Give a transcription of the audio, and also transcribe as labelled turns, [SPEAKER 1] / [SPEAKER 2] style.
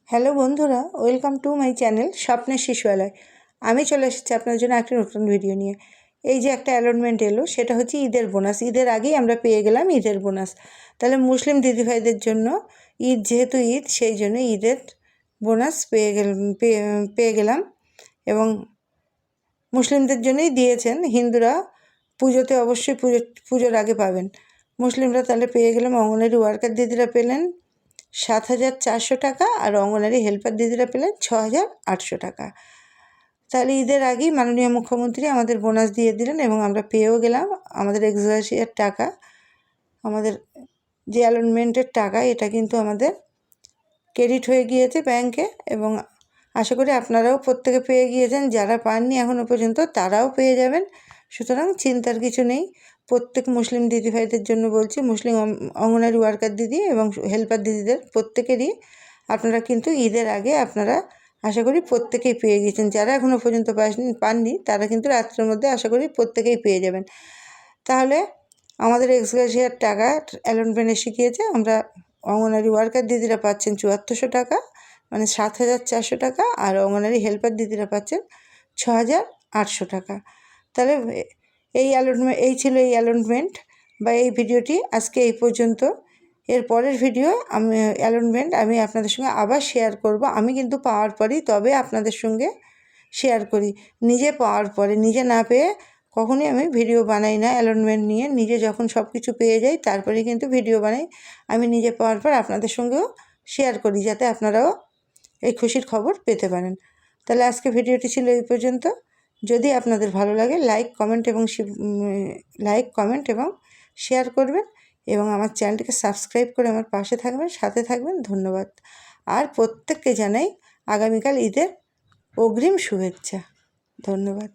[SPEAKER 1] Hello বন্ধুরা, welcome to my channel স্বপ্নের শিশুয়ালয়। আমি চলে এসেছি আপনার জন্য একটা নতুন ভিডিও নিয়ে। এই যে একটা অ্যালটমেন্ট এলো, সেটা হচ্ছে ঈদের বোনাস। ঈদের আগেই আমরা পেয়ে গেলাম ঈদের বোনাস। তাহলে মুসলিম দিদিভাইদের জন্য ঈদ, যেহেতু ঈদ, সেই জন্য ঈদের বোনাস পেয়ে গেলাম। এবং মুসলিমদের জন্যই দিয়েছেন, হিন্দুরা পুজোতে অবশ্যই পুজোর আগে পাবেন। মুসলিমরা তাহলে পেয়ে গেলাম। অঙ্গনওয়াড়ি ওয়ার্কার দিদিরা পেলেন 7,400 টাকা, আর অঙ্গনওয়াড়ি হেল্পার দিদিরা পেলেন 6,800 টাকা। তাহলে ঈদের আগেই মাননীয় মুখ্যমন্ত্রী আমাদের বোনাস দিয়ে দিলেন এবং আমরা পেয়েও গেলাম আমাদের এক্সগ্রেশিয়ার টাকা। আমাদের যে অ্যালটমেন্টের টাকা, এটা কিন্তু আমাদের ক্রেডিট হয়ে গিয়েছে ব্যাংকে, এবং আশা করি আপনারাও প্রত্যেকে পেয়ে গিয়েছেন। যারা পাননি এখনও পর্যন্ত তারাও পেয়ে যাবেন, সুতরাং চিন্তার কিছু নেই। প্রত্যেক মুসলিম দিদিভাইদের জন্য বলছি, মুসলিম অঙ্গনওয়াড়ি ওয়ার্কার দিদি এবং হেল্পার দিদিদের প্রত্যেকেরই আপনারা কিন্তু ঈদের আগে আপনারা আশা করি প্রত্যেকেই পেয়ে গিয়েছেন। যারা এখনও পর্যন্ত পাননি তারা কিন্তু রাত্রের মধ্যে আশা করি প্রত্যেকেই পেয়ে যাবেন। তাহলে আমাদের এক্সগ্রেশিয়ার টাকা অ্যালটমেন্ট এসে গিয়েছে। আমরা অঙ্গনওয়াড়ি ওয়ার্কার দিদিরা পাচ্ছেন 7400 টাকা, মানে 7,400 টাকা, আর অঙ্গনওয়াড়ি হেল্পার দিদিরা পাচ্ছেন 6,800 টাকা। তাহলে এই ছিল এই অ্যালটমেন্ট বা এই ভিডিওটি আজকে এই পর্যন্ত। এর পরের ভিডিও আমি আপনাদের সঙ্গে আবার শেয়ার করব। আমি কিন্তু পাওয়ার পরই তবে আপনাদের সঙ্গে শেয়ার করি। নিজে পাওয়ার পরে, নিজে না পেয়ে কখনোই আমি ভিডিও বানাই না। অ্যালটমেন্ট নিয়ে নিজে যখন সব কিছু পেয়ে যাই তারপরেই কিন্তু ভিডিও বানাই। আমি নিজে পাওয়ার পর আপনাদের সঙ্গেও শেয়ার করি, যাতে আপনারাও এই খুশির খবর পেতে পারেন। তাহলে আজকে ভিডিওটি ছিল এই পর্যন্ত। যদি আপনাদের ভালো লাগে লাইক কমেন্ট এবং শেয়ার করবেন, এবং আমার চ্যানেলটিকে সাবস্ক্রাইব করে আমার পাশে থাকবেন, সাথে থাকবেন। ধন্যবাদ। আর প্রত্যেককে জানাই আগামীকাল ঈদের অগ্রিম শুভেচ্ছা। ধন্যবাদ।